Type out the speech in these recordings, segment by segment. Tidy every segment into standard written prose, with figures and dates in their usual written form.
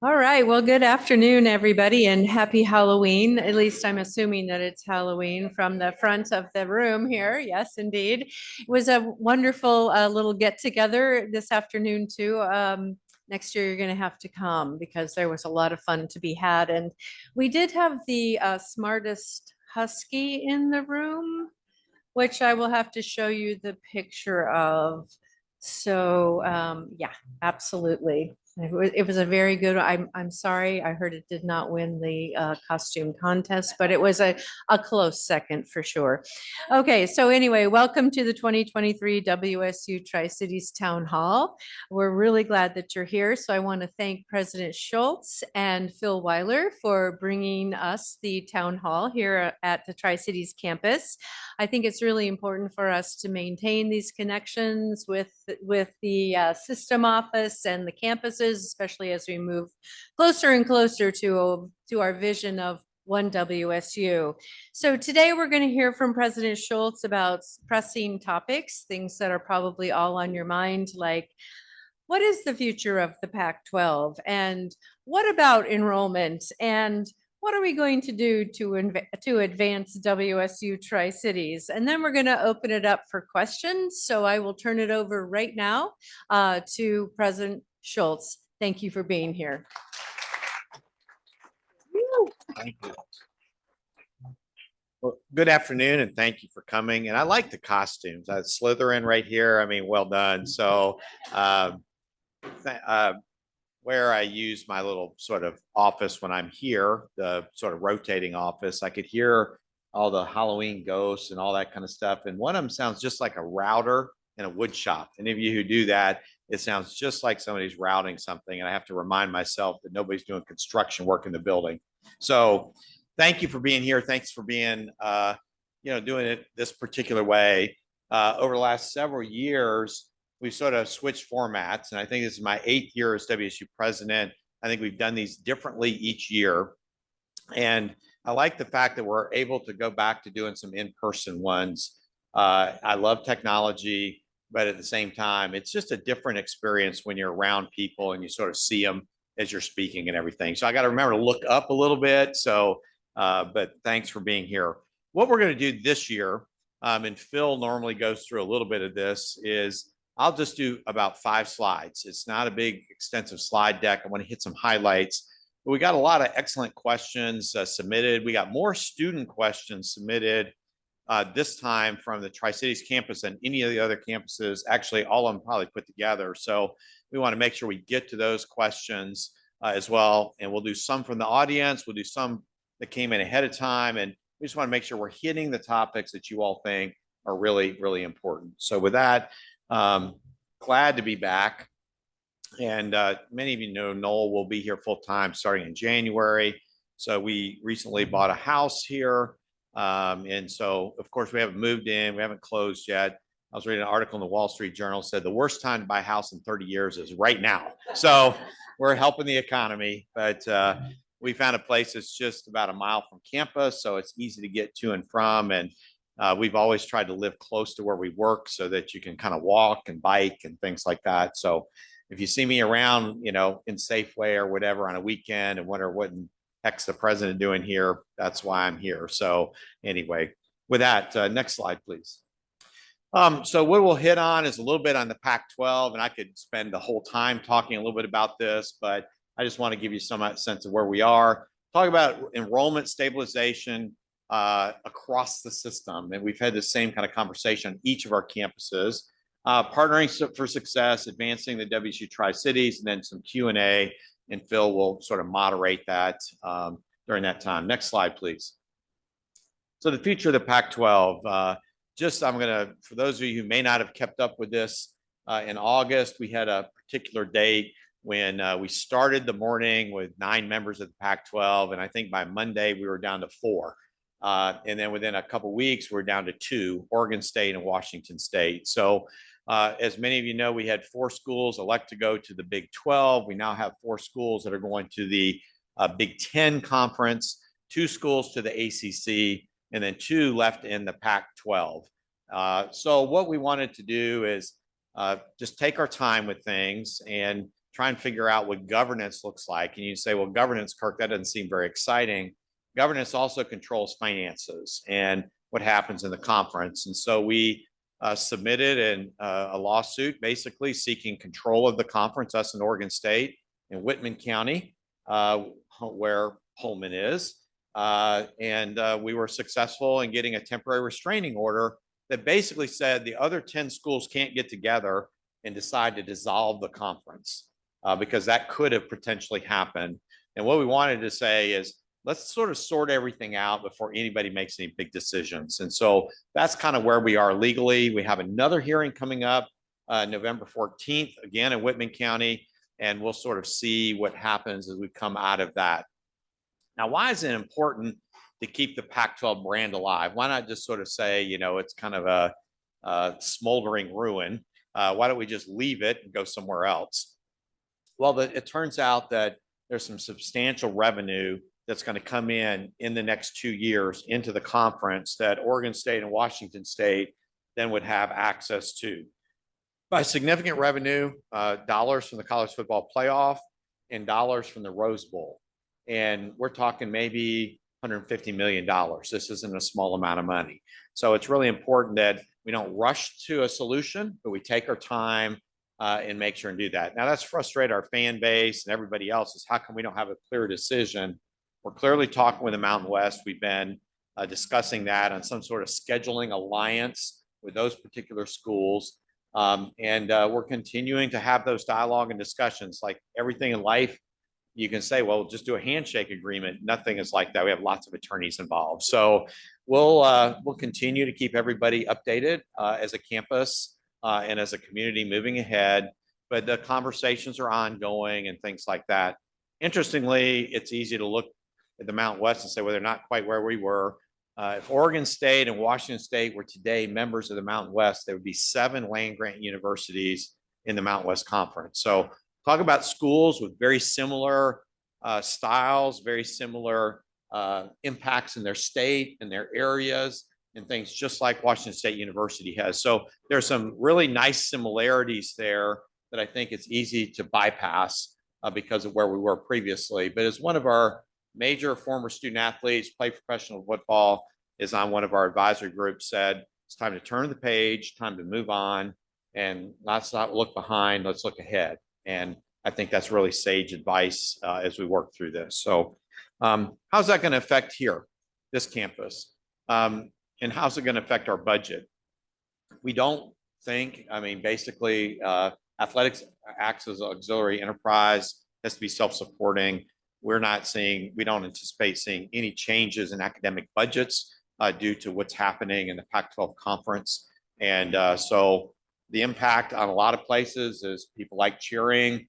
All right. Well, good afternoon, everybody, and happy Halloween. At least I'm assuming that it's Halloween from the front of the room here. Yes, indeed. It was a wonderful little get together this afternoon, too. Next year, you're going to have to come because there was a lot of fun to be had. And we did have the smartest husky in the room, which I will have to show you the picture of. So, yeah, absolutely. It was a very good. I'm sorry. I heard it did not win the costume contest, but it was a close second for sure. Okay, so anyway, welcome to the 2023 WSU Tri-Cities Town Hall. We're really glad that you're here. So I want to thank President Schultz and Phil Weiler for bringing us the town hall here at the Tri-Cities campus. I think it's really important for us to maintain these connections with the system office and the campuses, especially as we move closer and closer to our vision of one WSU. So today we're going to hear from President Schultz about pressing topics, things that are probably all on your mind, like what is the future of the Pac-12 and what about enrollment and what are we going to do to advance WSU Tri-Cities? And then we're going to open it up for questions. So I will turn it over right now to President Schultz. Thank you for being here. Thank you. Well, good afternoon, and thank you for coming. And I like the costumes. I Slytherin right here. I mean, well done. So, where I use my little sort of office when I'm here, the sort of rotating office, I could hear all the Halloween ghosts and all that kind of stuff. And one of them sounds just like a router in a wood shop. Any of you who do that, it sounds just like somebody's routing something. And I have to remind myself that nobody's doing construction work in the building. So thank you for being here. Thanks for being, doing it this particular way. Over the last several years, we've sort of switched formats. And I think this is my 8th year as WSU president. I think we've done these differently each year. And I like the fact that we're able to go back to doing some in-person ones. I love technology, but at the same time, it's just a different experience when you're around people and you sort of see them as you're speaking and everything. So I got to remember to look up a little bit. So, but thanks for being here. What we're going to do this year, and Phil normally goes through a little bit of this, is I'll just do about 5 slides. It's not a big extensive slide deck. I want to hit some highlights. But we got a lot of excellent questions submitted. We got more student questions submitted this time from the Tri-Cities campus than any of the other campuses. Actually, all of them probably put together. So we want to make sure we get to those questions as well. And we'll do some from the audience. We'll do some that came in ahead of time. And we just want to make sure we're hitting the topics that you all think are really, really important. So with that, glad to be back. And many of you know Noel will be here full time starting in January. So we recently bought a house here. And so, of course, we haven't moved in. We haven't closed yet. I was reading an article in the Wall Street Journal said the worst time to buy a house in 30 years is right now. So we're helping the economy. But we found a place that's just about a mile from campus. So it's easy to get to and from. And we've always tried to live close to where we work so that you can kind of walk and bike and things like that. So if you see me around, in Safeway or whatever on a weekend and wonder what the heck's the president doing here, that's why I'm here. So anyway, with that, next slide, please. So what we'll hit on is a little bit on the Pac-12, and I could spend the whole time talking a little bit about this, but I just want to give you some sense of where we are. Talk about enrollment stabilization across the system. And we've had the same kind of conversation on each of our campuses, partnering for success, advancing the WSU Tri-Cities, and then some Q&A, and Phil will sort of moderate that during that time. Next slide, please. So the future of the Pac-12, I'm going to, for those of you who may not have kept up with this, in August, we had a particular date when we started the morning with 9 members of the Pac-12, and I think by Monday we were down to 4. And then within a couple of weeks, we're down to 2, Oregon State and Washington State. So as many of you know, we had 4 schools elect to go to the Big 12. We now have 4 schools that are going to the Big 10 conference, 2 schools to the ACC, and then 2 left in the Pac-12. So what we wanted to do is just take our time with things and try and figure out what governance looks like. And you say, well, governance, Kirk, that doesn't seem very exciting. Governance also controls finances and what happens in the conference. And so we submitted a lawsuit basically seeking control of the conference, us in Oregon State and Whitman County, where Pullman is. We were successful in getting a temporary restraining order that basically said the other 10 schools can't get together and decide to dissolve the conference because that could have potentially happened. And what we wanted to say is, let's sort of sort everything out before anybody makes any big decisions. And so that's kind of where we are legally. We have another hearing coming up November 14th, again in Whitman County, and we'll sort of see what happens as we come out of that. Now, why is it important to keep the Pac-12 brand alive? Why not just sort of say, you know, it's kind of a smoldering ruin? Why don't we just leave it and go somewhere else? Well, it turns out that there's some substantial revenue that's going to come in the next 2 years into the conference that Oregon State and Washington State then would have access to. By significant revenue, dollars from the college football playoff and dollars from the Rose Bowl. And we're talking maybe $150 million. This isn't a small amount of money. So it's really important that we don't rush to a solution, but we take our time and make sure and do that. Now, that's frustrated our fan base and everybody else is how come we don't have a clear decision? We're clearly talking with the Mountain West. We've been discussing that on some sort of scheduling alliance with those particular schools. We're continuing to have those dialogue and discussions. Like everything in life, you can say, well, just do a handshake agreement. Nothing is like that. We have lots of attorneys involved. So we'll continue to keep everybody updated as a campus and as a community moving ahead. But the conversations are ongoing and things like that. Interestingly, it's easy to look at the Mountain West and say, well, they're not quite where we were. If Oregon State and Washington State were today members of the Mountain West, there would be 7 land-grant universities in the Mountain West Conference. So talk about schools with very similar styles, very similar impacts in their state and their areas and things just like Washington State University has. So there's some really nice similarities there that I think it's easy to bypass because of where we were previously. But as one of our major former student athletes, played professional football, is on one of our advisory groups, said it's time to turn the page, time to move on, and let's not look behind, let's look ahead. And I think that's really sage advice as we work through this. So how's that going to affect here, this campus? And how's it going to affect our budget? We don't think, I mean, basically athletics acts as an auxiliary enterprise, has to be self-supporting. We don't anticipate seeing any changes in academic budgets due to what's happening in the Pac-12 conference. And so the impact on a lot of places is people like cheering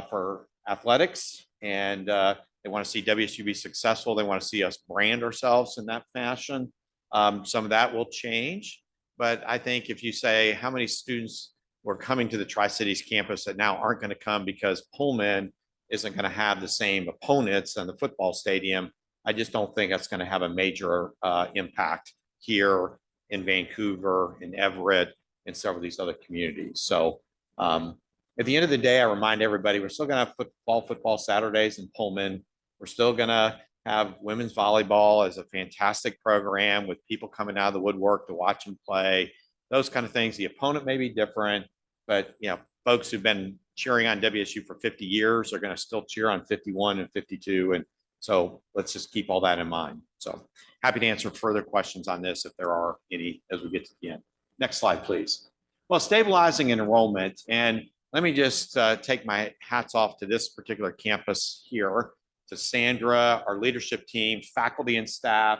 for athletics, and they want to see WSU be successful. They want to see us brand ourselves in that fashion. Some of that will change, but I think if you say how many students were coming to the Tri-Cities campus that now aren't going to come because Pullman isn't going to have the same opponents in the football stadium, I just don't think that's going to have a major impact here in Vancouver, in Everett, and several of these other communities. So at the end of the day, I remind everybody, we're still going to have football Saturdays in Pullman. We're still going to have women's volleyball as a fantastic program with people coming out of the woodwork to watch them play, those kind of things. The opponent may be different, but you know, folks who've been cheering on WSU for 50 years are going to still cheer on 51 and 52. And so let's just keep all that in mind. So happy to answer further questions on this if there are any as we get to the end. Next slide, please. Well, stabilizing enrollment. And let me just take my hats off to this particular campus here, to Sandra, our leadership team, faculty and staff.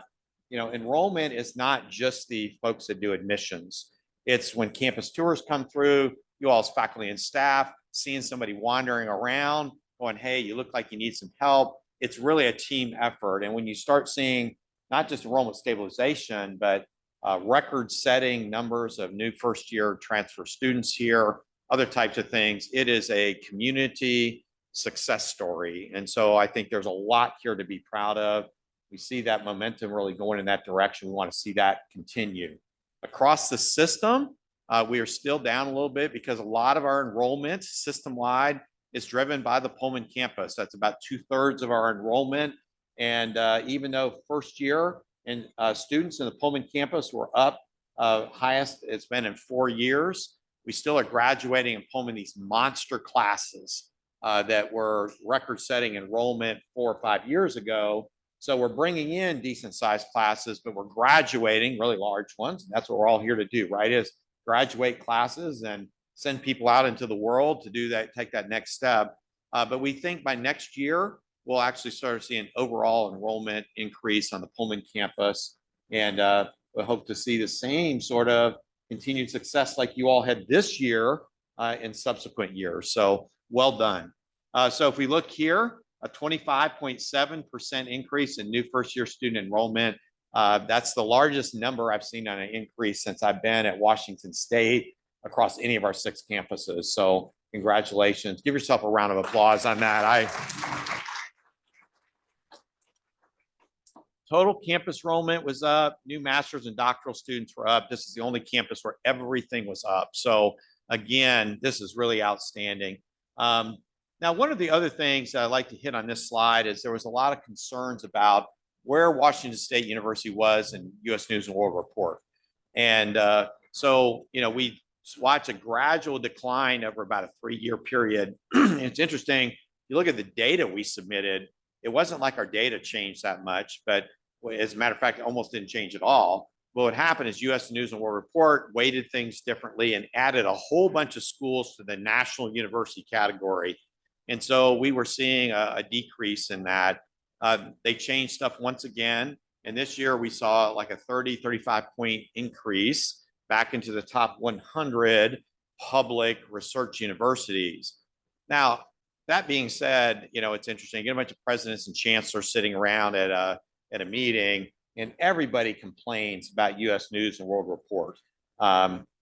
You know, enrollment is not just the folks that do admissions. It's when campus tours come through, you all as faculty and staff, seeing somebody wandering around, going, hey, you look like you need some help. It's really a team effort. And when you start seeing not just enrollment stabilization, but record-setting numbers of new first-year transfer students here, other types of things, it is a community success story. And so I think there's a lot here to be proud of. We see that momentum really going in that direction. We want to see that continue. Across the system, we are still down a little bit because a lot of our enrollment system-wide is driven by the Pullman campus. That's about 2/3 of our enrollment. And even though first year and students in the Pullman campus were up highest it's been in 4 years, we still are graduating in Pullman these monster classes that were record-setting enrollment 4 or 5 years ago. So we're bringing in decent-sized classes, but we're graduating really large ones. And that's what we're all here to do, right? Is graduate classes and send people out into the world to do that, take that next step. But we think by next year, we'll actually start seeing overall enrollment increase on the Pullman campus. And we hope to see the same sort of continued success like you all had this year in subsequent years. So well done. So if we look here, a 25.7% increase in new first-year student enrollment. That's the largest number I've seen on an increase since I've been at Washington State across any of our 6 campuses. So congratulations. Give yourself a round of applause on that. Total campus enrollment was up. New master's and doctoral students were up. This is the only campus where everything was up. So again, this is really outstanding. Now, one of the other things that I'd like to hit on this slide is there was a lot of concerns about where Washington State University was in U.S. News and World Report. And so, we watched a gradual decline over about a 3-year period. It's interesting, you look at the data we submitted, it wasn't like our data changed that much, but as a matter of fact, it almost didn't change at all. But what happened is U.S. News and World Report weighted things differently and added a whole bunch of schools to the national university category. And so we were seeing a decrease in that. They changed stuff once again. And this year we saw like a 35 point increase back into the top 100 public research universities. Now, that being said, it's interesting. You get a bunch of presidents and chancellors sitting around at a meeting, and everybody complains about U.S. News and World Report.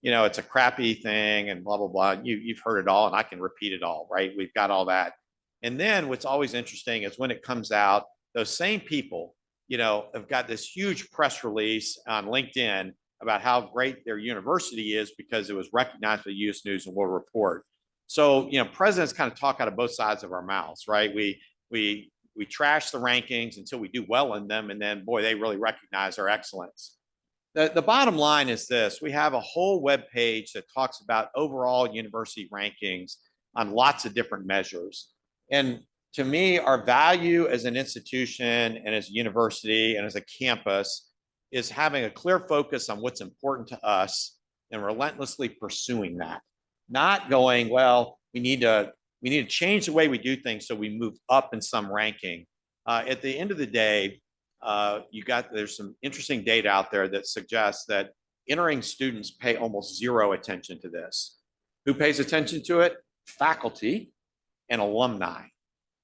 It's a crappy thing and blah, blah, blah. You've heard it all, and I can repeat it all, right? We've got all that. And then what's always interesting is when it comes out, those same people, have got this huge press release on LinkedIn about how great their university is because it was recognized by U.S. News and World Report. So, presidents kind of talk out of both sides of our mouths, right? We trash the rankings until we do well in them, and then, boy, they really recognize our excellence. The bottom line is this. We have a whole web page that talks about overall university rankings on lots of different measures. And to me, our value as an institution and as a university and as a campus is having a clear focus on what's important to us and relentlessly pursuing that. Not going, well, we need to change the way we do things so we move up in some ranking. At the end of the day, there's some interesting data out there that suggests that entering students pay almost zero attention to this. Who pays attention to it? Faculty and alumni.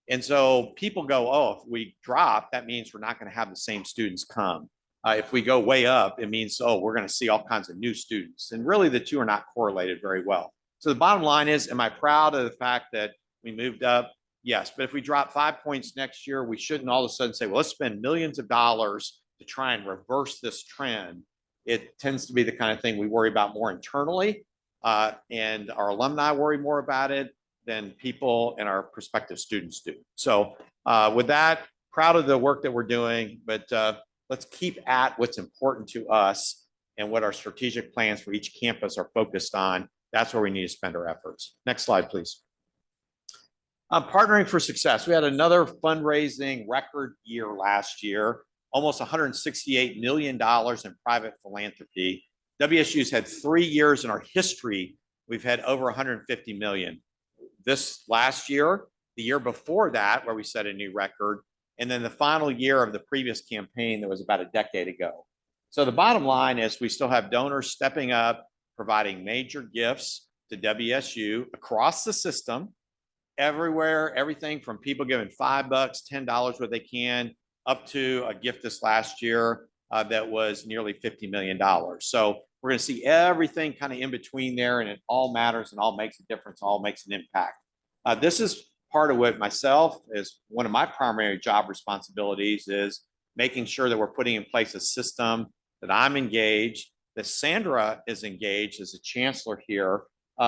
And so people go, oh, if we drop, that means we're not going to have the same students come. If we go way up, it means, oh, we're going to see all kinds of new students. And really the two are not correlated very well. So the bottom line is, am I proud of the fact that we moved up? Yes, but if we drop 5 points next year, we shouldn't all of a sudden say, well, let's spend millions of dollars to try and reverse this trend. It tends to be the kind of thing we worry about more internally, and our alumni worry more about it than people and our prospective students do. So with that, proud of the work that we're doing, but let's keep at what's important to us and what our strategic plans for each campus are focused on. That's where we need to spend our efforts. Next slide, please. Partnering for success. We had another fundraising record year last year, almost $168 million in private philanthropy. WSU's had 3 years in our history, we've had over 150 million. This last year, the year before that, where we set a new record, and then the final year of the previous campaign that was about a decade ago. So the bottom line is we still have donors stepping up, providing major gifts to WSU across the system, everywhere, everything from people giving $5, $10 what they can, up to a gift this last year that was nearly $50 million. So we're going to see everything kind of in between there, and it all matters and all makes a difference, all makes an impact. This is part of what myself, as one of my primary job responsibilities, is making sure that we're putting in place a system, that I'm engaged, that Sandra is engaged as a chancellor here,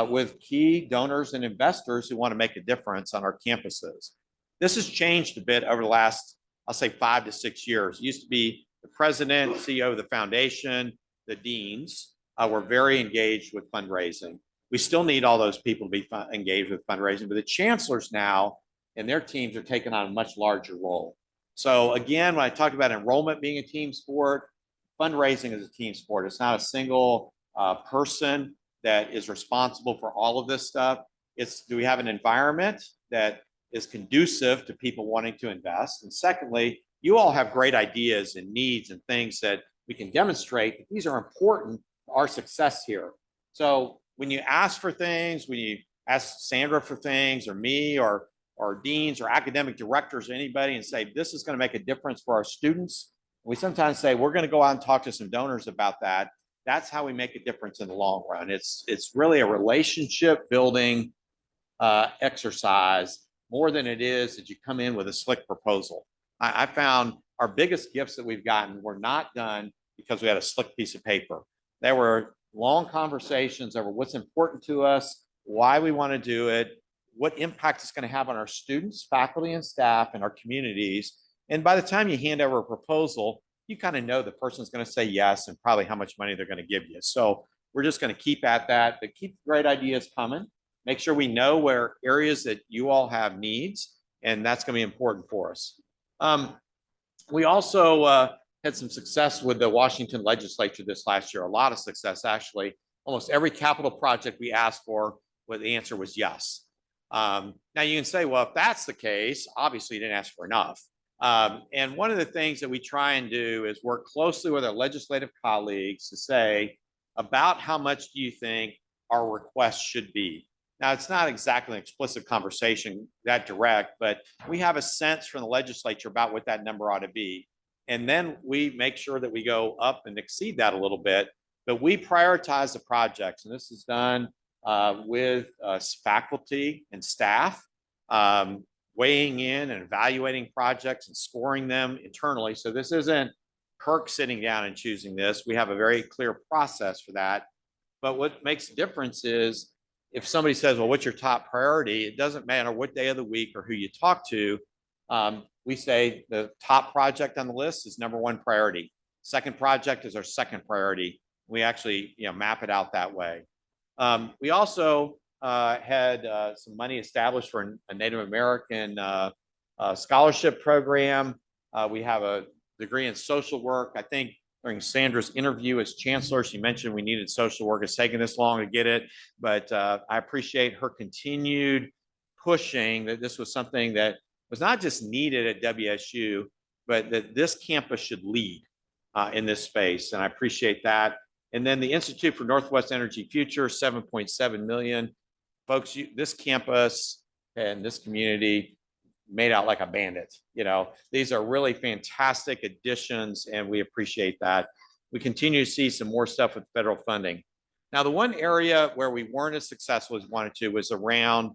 with key donors and investors who want to make a difference on our campuses. This has changed a bit over the last, I'll say 5 to 6 years. It used to be the president, CEO of the foundation, the deans were very engaged with fundraising. We still need all those people to be engaged with fundraising, but the chancellors now and their teams are taking on a much larger role. So again, when I talked about enrollment being a team sport, fundraising is a team sport. It's not a single person that is responsible for all of this stuff. It's, do we have an environment that is conducive to people wanting to invest? And secondly, you all have great ideas and needs and things that we can demonstrate that these are important for our success here. So when you ask for things, when you ask Sandra for things, or me, or deans or academic directors or anybody, and say, this is going to make a difference for our students, we sometimes say, we're going to go out and talk to some donors about that. That's how we make a difference in the long run. It's really a relationship building exercise more than it is that you come in with a slick proposal. I found our biggest gifts that we've gotten were not done because we had a slick piece of paper. There were long conversations over what's important to us, why we want to do it, what impact it's going to have on our students, faculty, and staff, and our communities. And by the time you hand over a proposal, you kind of know the person's going to say yes and probably how much money they're going to give you. So we're just going to keep at that, but keep great ideas coming. Make sure we know where areas that you all have needs, and that's going to be important for us. We also had some success with the Washington legislature this last year, a lot of success, actually. Almost every capital project we asked for, well, the answer was yes. Now you can say, well, if that's the case, obviously you didn't ask for enough. And one of the things that we try and do is work closely with our legislative colleagues to say, about how much do you think our request should be? Now, it's not exactly an explicit conversation that direct, but we have a sense from the legislature about what that number ought to be. And then we make sure that we go up and exceed that a little bit, but we prioritize the projects. And this is done with faculty and staff, weighing in and evaluating projects and scoring them internally. So this isn't Kirk sitting down and choosing this. We have a very clear process for that. But what makes a difference is if somebody says, well, what's your top priority? It doesn't matter what day of the week or who you talk to. We say the top project on the list is #1 priority. Second project is our second priority. We actually map it out that way. We also had some money established for a Native American scholarship program. We have a degree in social work. I think during Sandra's interview as chancellor, she mentioned we needed social work. It's taken this long to get it, but I appreciate her continued pushing that this was something that was not just needed at WSU, but that this campus should lead in this space. And I appreciate that. And then the Institute for Northwest Energy Future, $7.7 million. Folks, this campus and this community made out like a bandit. These are really fantastic additions, and we appreciate that. We continue to see some more stuff with federal funding. Now, the one area where we weren't as successful as we wanted to was around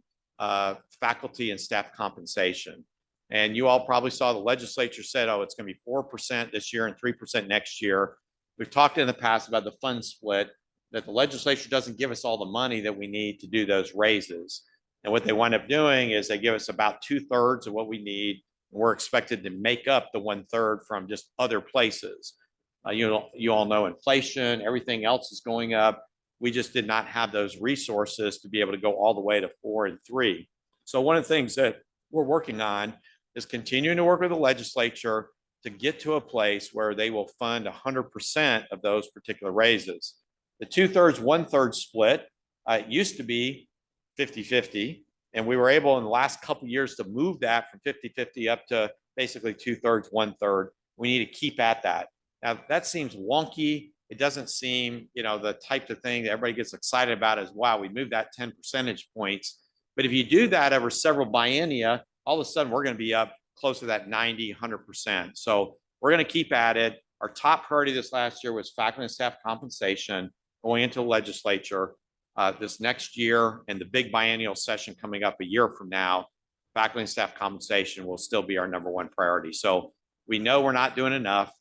faculty and staff compensation. And you all probably saw the legislature said, oh, it's going to be 4% this year and 3% next year. We've talked in the past about the fund split, that the legislature doesn't give us all the money that we need to do those raises. And what they wind up doing is they give us about 2/3 of what we need. We're expected to make up the 1/3 from just other places. You all know inflation, everything else is going up. We just did not have those resources to be able to go all the way to 4 and 3. So one of the things that we're working on is continuing to work with the legislature to get to a place where they will fund 100% of those particular raises. The 2/3, 1/3 split, it used to be 50-50, and we were able in the last couple of years to move that from 50-50 up to basically 2/3, 1/3. We need to keep at that. Now, that seems wonky. It doesn't seem, the type of thing that everybody gets excited about is, wow, we moved that 10 percentage points. But if you do that over several biennia, all of a sudden we're going to be up close to that 90, 100%. So we're going to keep at it. Our top priority this last year was faculty and staff compensation going into the legislature. This next year and the big biennial session coming up a year from now, faculty and staff compensation will still be our #1 priority. So we know we're not doing enough,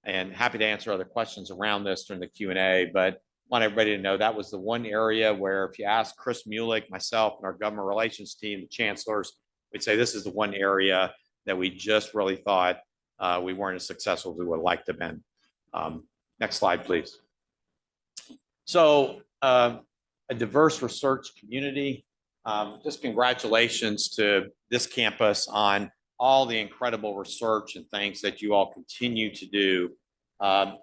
and happy to answer other questions around this during the Q&A, but want everybody to know that was the one area where if you ask Chris Mulick, myself, and our government relations team, the chancellors, we'd say this is the one area that we just really thought we weren't as successful as we would have liked to have been. Next slide, please. So a diverse research community. Just congratulations to this campus on all the incredible research and things that you all continue to do.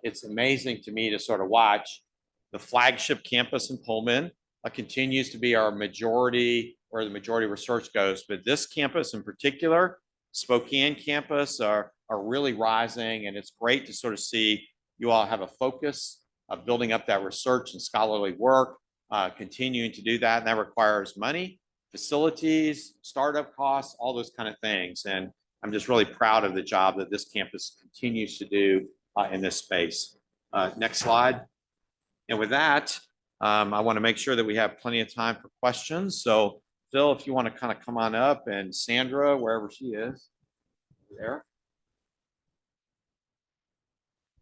It's amazing to me to sort of watch the flagship campus in Pullman continues to be our majority, where the majority of research goes. But this campus in particular, Spokane campus, are really rising. And it's great to sort of see you all have a focus of building up that research and scholarly work, continuing to do that. And that requires money, facilities, startup costs, all those kind of things. And I'm just really proud of the job that this campus continues to do in this space. Next slide. And with that, I want to make sure that we have plenty of time for questions. So Phil, if you want to kind of come on up, and Sandra, wherever she is, there.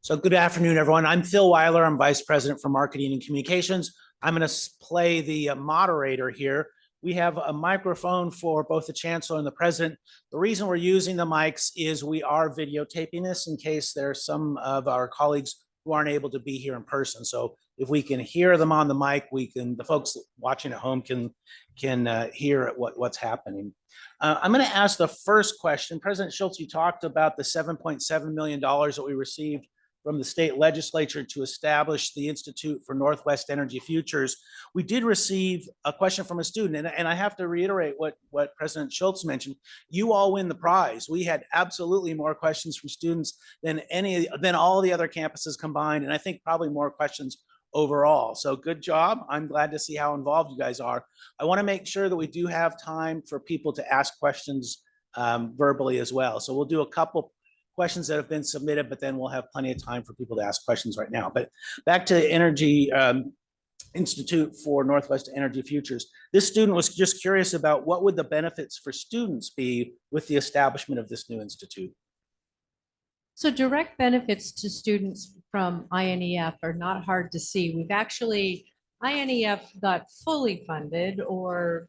So good afternoon, everyone. I'm Phil Weiler. I'm Vice President for Marketing and Communications. I'm going to play the moderator here. We have a microphone for both the Chancellor and the President. The reason we're using the mics is we are videotaping this in case there are some of our colleagues who aren't able to be here in person. So if we can hear them on the mic, the folks watching at home can hear what's happening. I'm going to ask the first question. President Schultz, you talked about the $7.7 million that we received from the state legislature to establish the Institute for Northwest Energy Futures. We did receive a question from a student, and I have to reiterate what President Schultz mentioned. You all win the prize. We had absolutely more questions from students than all the other campuses combined, and I think probably more questions overall. So good job. I'm glad to see how involved you guys are. I want to make sure that we do have time for people to ask questions verbally as well. So we'll do a couple questions that have been submitted, but then we'll have plenty of time for people to ask questions right now. But back to Energy Institute for Northwest Energy Futures. This student was just curious about what would the benefits for students be with the establishment of this new institute? So direct benefits to students from INEF are not hard to see. We've actually, INEF got fully funded, or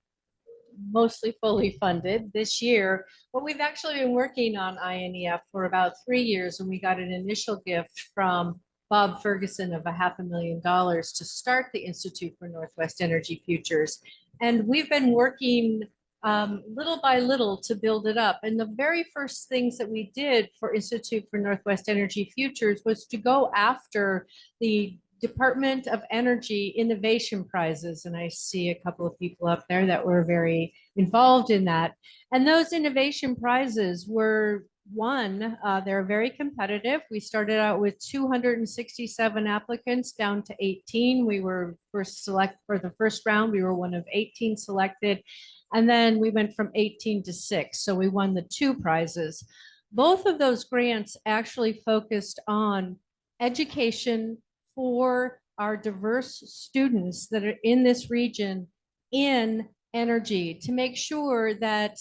mostly fully funded this year, but we've actually been working on INEF for about 3 years, and we got an initial gift from Bob Ferguson of $500,000 to start the Institute for Northwest Energy Futures. And we've been working little by little to build it up. And the very first things that we did for Institute for Northwest Energy Futures was to go after the Department of Energy Innovation Prizes. And I see a couple of people up there that were very involved in that. And those innovation prizes were they're very competitive. We started out with 267 applicants down to 18. We were first select for the first round. We were one of 18 selected. And then we went from 18 to 6. So we won the 2 prizes. Both of those grants actually focused on education for our diverse students that are in this region in energy, to make sure that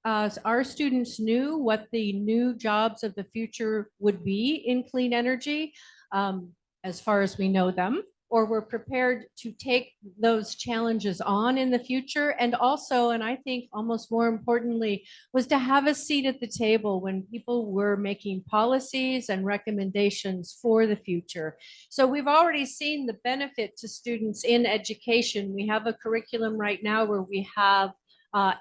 our students knew what the new jobs of the future would be in clean energy, as far as we know them, or we're prepared to take those challenges on in the future. And also, and I think almost more importantly, was to have a seat at the table when people were making policies and recommendations for the future. So we've already seen the benefit to students in education. We have a curriculum right now where we have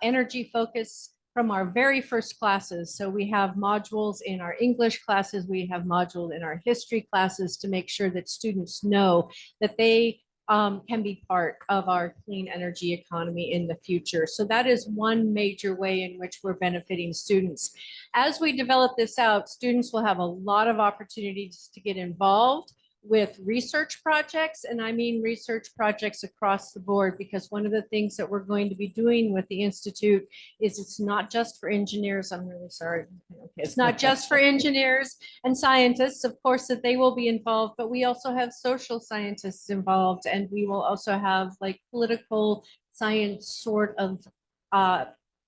energy focus from our very first classes. So we have modules in our English classes, we have modules in our history classes to make sure that students know that they can be part of our clean energy economy in the future. So that is one major way in which we're benefiting students. As we develop this out, students will have a lot of opportunities to get involved with research projects, and I mean research projects across the board, because one of the things that we're going to be doing with the Institute is it's not just for engineers. I'm really sorry. Okay. It's not just for engineers and scientists, of course, that they will be involved, but we also have social scientists involved, and we will also have like political science sort of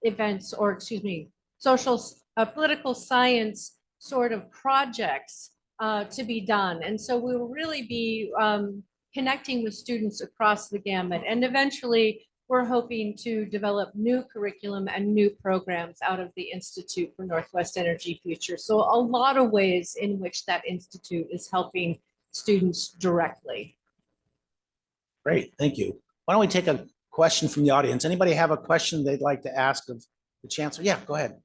events, or excuse me, political science sort of projects to be done. And so we will really be connecting with students across the gamut. And eventually, we're hoping to develop new curriculum and new programs out of the Institute for Northwest Energy Future. So a lot of ways in which that institute is helping students directly. Great, thank you. Why don't we take a question from the audience? Anybody have a question they'd like to ask of the chancellor? Yeah, go ahead.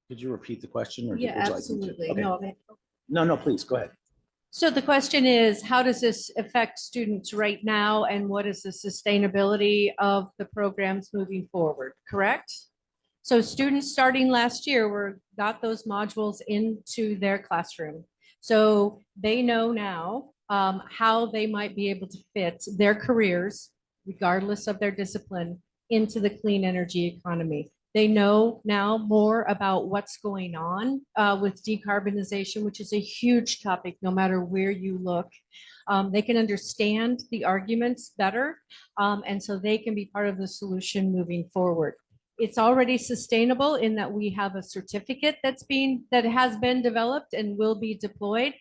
Could you repeat the question? Or Yeah, would you like me to? absolutely. Okay. No, Please, go ahead. so the question is, how does this affect students right now, and what is the sustainability of the programs moving forward, correct? So students starting last year got those modules into their classroom. So they know now how they might be able to fit their careers, regardless of their discipline, into the clean energy economy. They know now more about what's going on with decarbonization, which is a huge topic no matter where you look. They can understand the arguments better, and so they can be part of the solution moving forward. It's already sustainable in that we have a certificate that has been developed and will be deployed.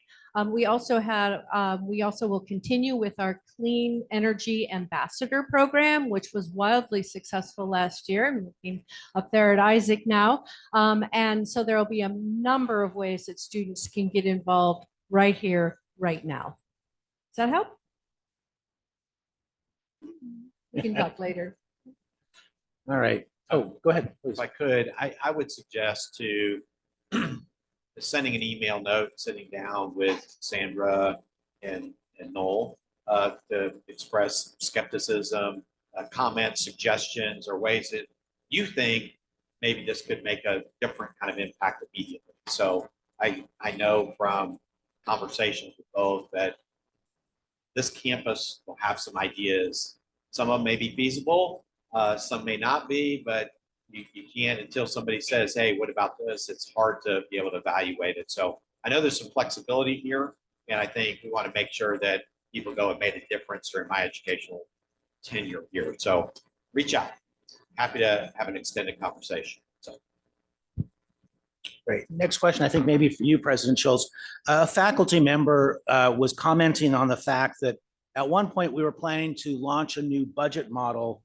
We also will continue with our Clean Energy Ambassador Program, which was wildly successful last year. I'm looking up there at Isaac now. And so there will be a number of ways that students can get involved right here, right now. Does that help? We can talk later. All right. Oh, go ahead, please. If I could, I would suggest to sending an email note, sitting down with Sandra and Noel to express skepticism, comments, suggestions, or ways that you think maybe this could make a different kind of impact immediately. So I know from conversations with both that this campus will have some ideas. Some of them may be feasible, some may not be, but you can't until somebody says, hey, what about this? It's hard to be able to evaluate it. So I know there's some flexibility here, and I think we want to make sure that people go, it made a difference during my educational tenure here. So reach out. Happy to have an extended conversation. So. Great. Next question, I think maybe for you, President Schultz. A faculty member was commenting on the fact that at one point we were planning to launch a new budget model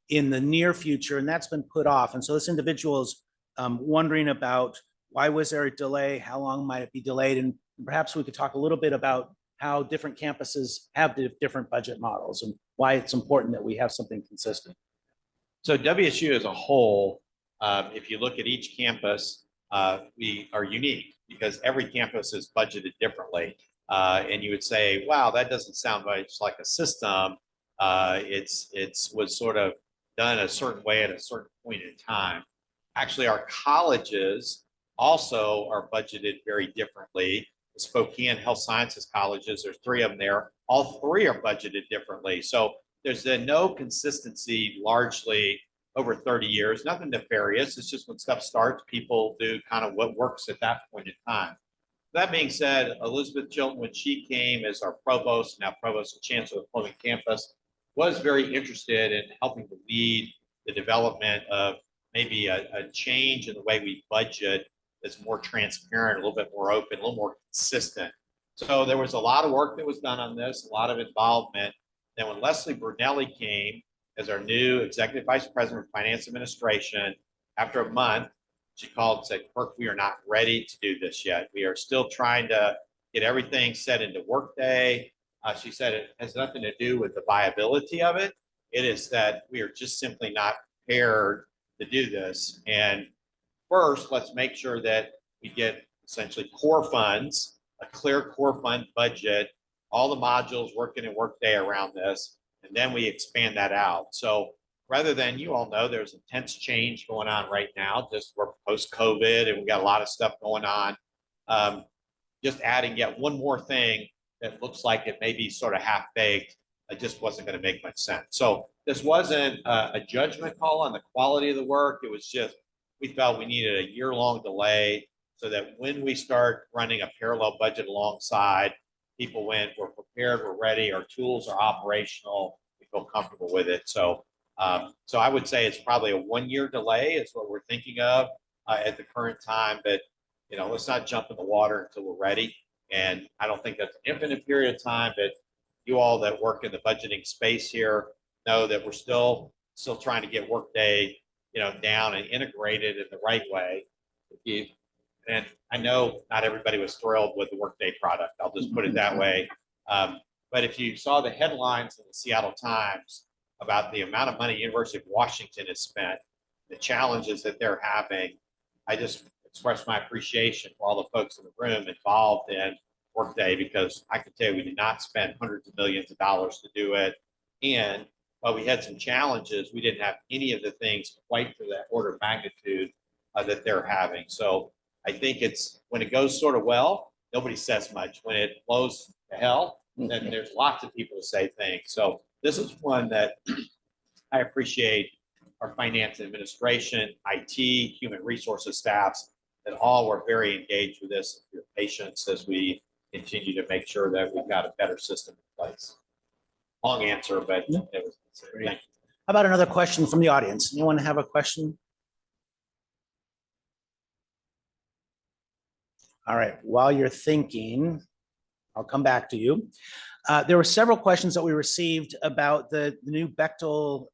in the near future, and that's been put off. And so this individual is wondering about why was there a delay? How long might it be delayed? And perhaps we could talk a little bit about how different campuses have the different budget models and why it's important that we have something consistent. So WSU as a whole, if you look at each campus, we are unique because every campus is budgeted differently. And you would say, wow, that doesn't sound much like a system. It's was sort of done a certain way at a certain point in time. Actually, our colleges also are budgeted very differently. The Spokane Health Sciences colleges, there's 3 of them there. All 3 are budgeted differently. So there's no consistency largely over 30 years, nothing nefarious. It's just when stuff starts, people do kind of what works at that point in time. That being said, Elizabeth Chilton, when she came as our provost, now provost and chancellor of Fleming campus, was very interested in helping to lead the development of maybe a change in the way we budget that's more transparent, a little bit more open, a little more consistent. So there was a lot of work that was done on this, a lot of involvement. Then when Leslie Brunelli came as our new executive vice president of finance administration, after a month, she called and said, Kirk, we are not ready to do this yet. We are still trying to get everything set into Workday. She said it has nothing to do with the viability of it. It is that we are just simply not prepared to do this. And first, let's make sure that we get essentially core funds, a clear core fund budget, all the modules working in Workday around this, and then we expand that out. So rather than, you all know, there's intense change going on right now, just we're post-COVID and we got a lot of stuff going on. Just adding yet one more thing that looks like it may be sort of half-baked it just wasn't going to make much sense. So this wasn't a judgment call on the quality of the work. It was just, we felt we needed a year-long delay so that when we start running a parallel budget alongside, people went, we're prepared, we're ready, our tools are operational, we feel comfortable with it. So, so I would say it's probably a 1-year delay is what we're thinking of at the current time, but let's not jump in the water until we're ready. And I don't think that's an infinite period of time, but you all that work in the budgeting space here know that we're still trying to get Workday, down and integrated in the right way. And I know not everybody was thrilled with the Workday product. I'll just put it that way. But if you saw the headlines in the Seattle Times about the amount of money University of Washington has spent, the challenges that they're having, I just express my appreciation for all the folks in the room involved in Workday, because I can tell you we did not spend hundreds of millions of dollars to do it. And while we had some challenges, we didn't have any of the things quite to that order of magnitude that they're having. So I think it's when it goes sort of well, nobody says much. When it blows to hell, then there's lots of people to say things. So this is one that I appreciate our finance and administration, IT, human resources staffs, that all were very engaged with this, your patience as we continue to make sure that we've got a better system in place. Long answer, but it was considered. Thank you. How about another question from the audience? Anyone have a question? All right, while you're thinking, I'll come back to you. There were several questions that we received about the new Bechtel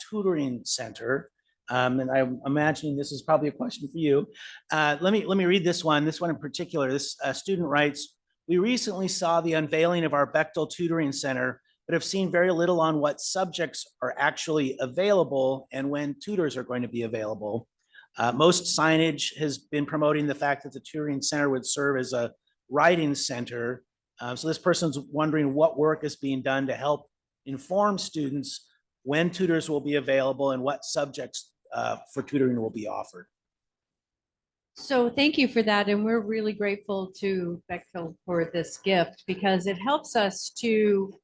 Tutoring Center. And I'm imagining this is probably a question for you. Let me read this one in particular. This student writes, "We recently saw the unveiling of our Bechtel Tutoring Center, but have seen very little on what subjects are actually available and when tutors are going to be available. Most signage has been promoting the fact that the tutoring center would serve as a writing center. So this person's wondering what work is being done to help inform students when tutors will be available and what subjects for tutoring will be offered." So thank you for that. And we're really grateful to Bechtel for this gift, because it helps us to,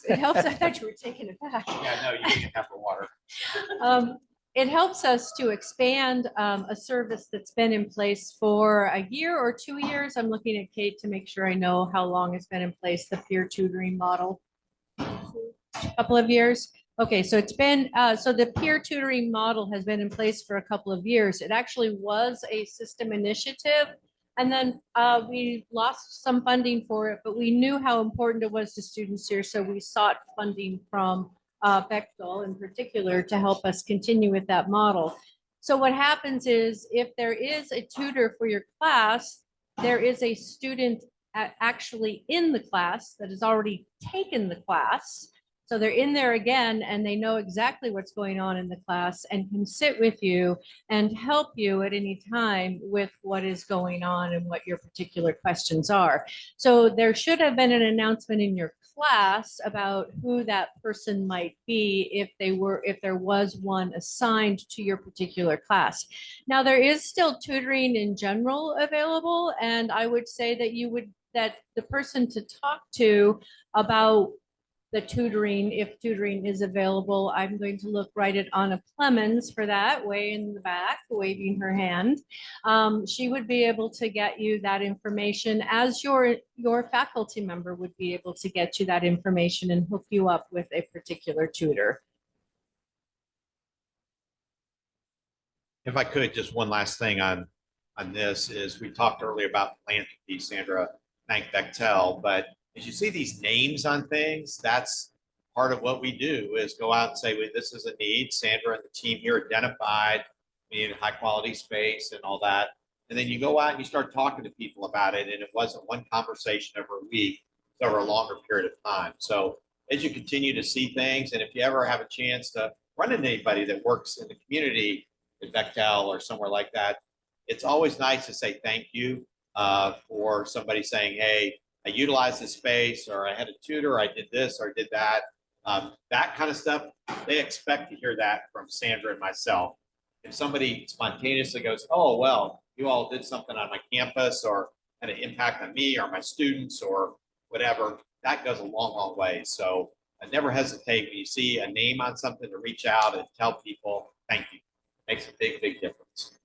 I thought you were taking it back. Yeah, no, you didn't have the water. It helps us to expand a service that's been in place for a year or 2 years. I'm looking at Kate to make sure I know how long it's been in place, the peer tutoring model. A couple of years. Okay, so it's been, so the peer tutoring model has been in place for a couple of years. It actually was a system initiative, and then we lost some funding for it, but we knew how important it was to students here, so we sought funding from Bechtel in particular to help us continue with that model. So what happens is, if there is a tutor for your class, there is a student actually in the class that has already taken the class. So they're in there again, and they know exactly what's going on in the class and can sit with you and help you at any time with what is going on and what your particular questions are. So there should have been an announcement in your class about who that person might be if there was one assigned to your particular class. Now, there is still tutoring in general available, and I would say that the person to talk to about the tutoring, if tutoring is available, I'm going to look right at Anna Clemens for that, way in the back, waving her hand. She would be able to get you that information, as your faculty member would be able to get you that information and hook you up with a particular tutor. If I could, just one last thing on this is, we talked earlier about philanthropy. Sandra thanked Bechtel, but as you see these names on things, that's part of what we do, is go out and say, well, this is a need. Sandra and the team here identified, we need a high quality space and all that. And then you go out and you start talking to people about it. And it wasn't one conversation over a week, it's over a longer period of time. So as you continue to see things, and if you ever have a chance to run into anybody that works in the community at Bechtel or somewhere like that, it's always nice to say thank you for somebody saying, hey, I utilized the space, or I had a tutor, I did this or did that. That kind of stuff, they expect to hear that from Sandra and myself. If somebody spontaneously goes, oh, well, you all did something on my campus or had an impact on me or my students or whatever, that goes a long, long way. So never hesitate when you see a name on something to reach out and tell people, thank you. Makes a big, big difference.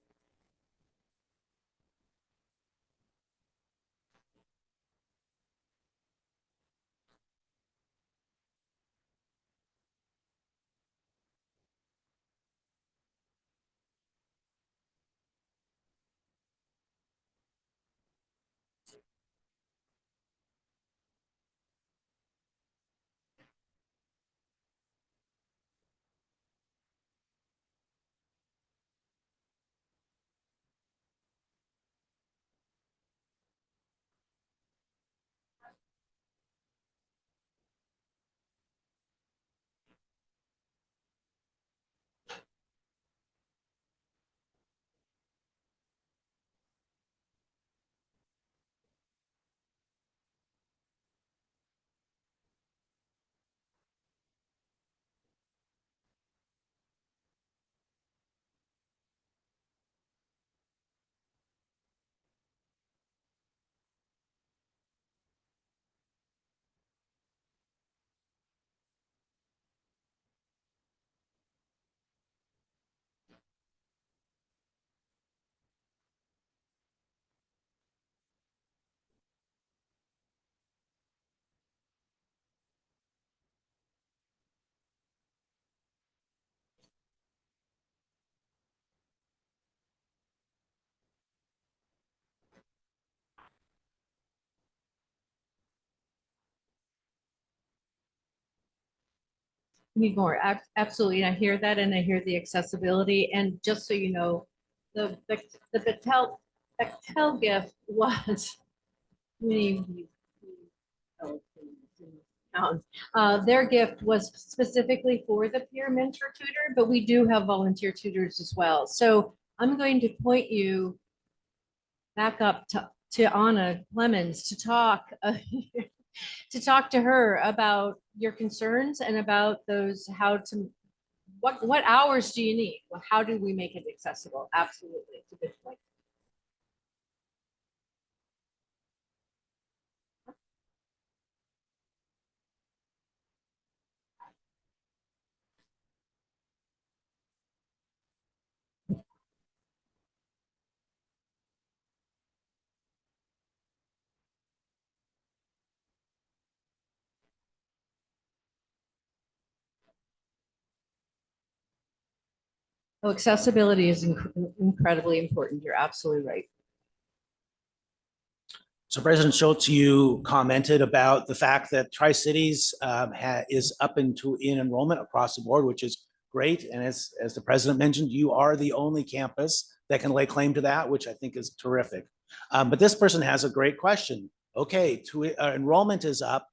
Need more. Absolutely. I hear that and I hear the accessibility. And just so you know, the Bechtel gift was many their gift was specifically for the peer mentor tutor, but we do have volunteer tutors as well. So I'm going to point you back up to Anna Clemens to talk to talk to her about your concerns and about those, how to, what hours do you need? Well, how do we make it accessible? Absolutely. It's a good point. Oh, accessibility is incredibly important. You're absolutely right. So President Schultz, you commented about the fact that Tri-Cities is up in enrollment across the board, which is great. And as the president mentioned, you are the only campus that can lay claim to that, which I think is terrific. But this person has a great question. Okay, enrollment is up,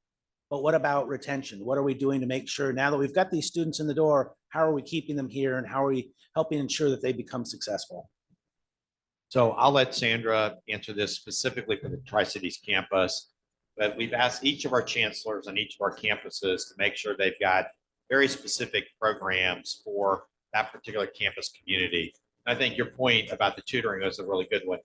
but what about retention? What are we doing to make sure now that we've got these students in the door, how are we keeping them here and how are we helping ensure that they become successful? So I'll let Sandra answer this specifically for the Tri-Cities campus, but we've asked each of our chancellors on each of our campuses to make sure they've got very specific programs for that particular campus community. I think your point about the tutoring was a really good one.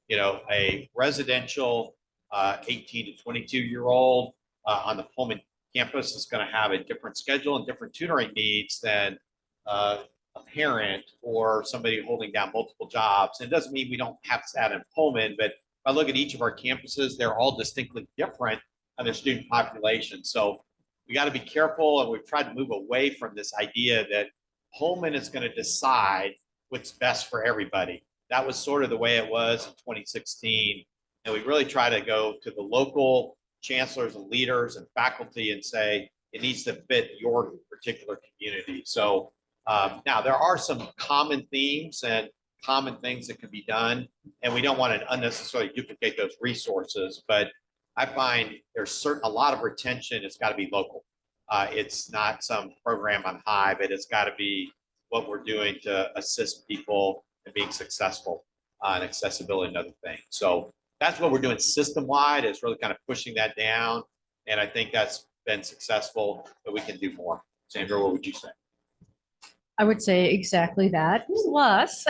You know, a residential 18 to 22-year-old on the Pullman campus is going to have a different schedule and different tutoring needs than a parent or somebody holding down multiple jobs. It doesn't mean we don't have that in Pullman, but if I look at each of our campuses, they're all distinctly different on their student population. So we got to be careful, and we've tried to move away from this idea that Pullman is going to decide what's best for everybody. That was sort of the way it was in 2016. And we really try to go to the local chancellors and leaders and faculty and say, it needs to fit your particular community. So now there are some common themes and common things that can be done, and we don't want to unnecessarily duplicate those resources, but I find there's a lot of retention. It's got to be local. It's not some program on high, but it's got to be what we're doing to assist people in being successful on accessibility and other things. So that's what we're doing system-wide, is really kind of pushing that down. And I think that's been successful, but we can do more. Sandra, what would you say? I would say exactly that. Plus,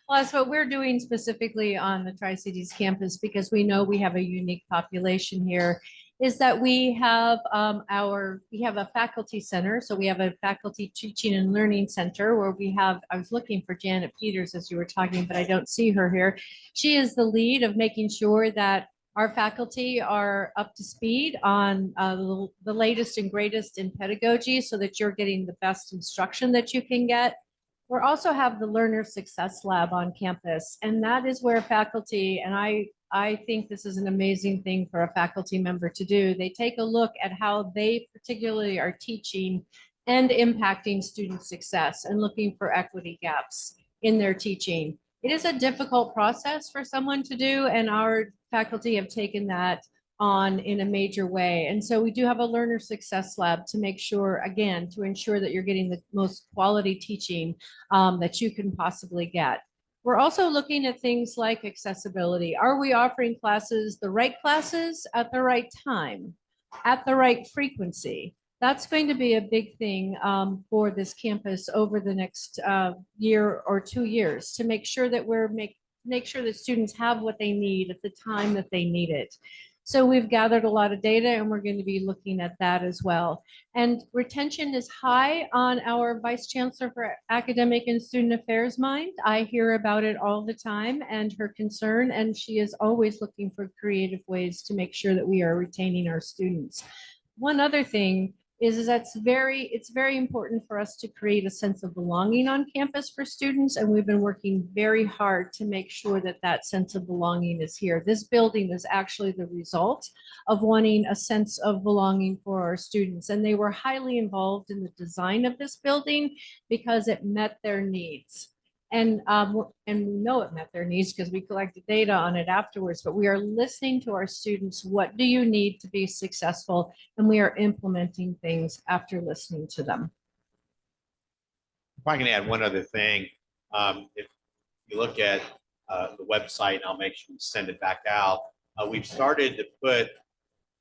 plus what we're doing specifically on the Tri-Cities campus, because we know we have a unique population here, is that we have we have a faculty center. So we have a faculty teaching and learning center where we have, I was looking for Janet Peters as you were talking, but I don't see her here. She is the lead of making sure that our faculty are up to speed on the latest and greatest in pedagogy so that you're getting the best instruction that you can get. We also have the Learner Success Lab on campus, and that is where faculty, and I think this is an amazing thing for a faculty member to do. They take a look at how they particularly are teaching and impacting student success and looking for equity gaps in their teaching. It is a difficult process for someone to do, and our faculty have taken that on in a major way. And so we do have a learner success lab to make sure, again, to ensure that you're getting the most quality teaching that you can possibly get. We're also looking at things like accessibility. Are we offering classes, the right classes at the right time, at the right frequency? That's going to be a big thing for this campus over the next year or 2 years to make sure that make sure that students have what they need at the time that they need it. So we've gathered a lot of data and we're going to be looking at that as well. And retention is high on our Vice Chancellor for Academic and Student Affairs mind. I hear about it all the time and her concern, and she is always looking for creative ways to make sure that we are retaining our students. One other thing is that it's very important for us to create a sense of belonging on campus for students, and we've been working very hard to make sure that that sense of belonging is here. This building is actually the result of wanting a sense of belonging for our students, and they were highly involved in the design of this building because it met their needs. And we know it met their needs because we collected data on it afterwards, but we are listening to our students. What do you need to be successful? And we are implementing things after listening to them. If I can add one other thing, if you look at the website, and I'll make sure we send it back out, we've started to put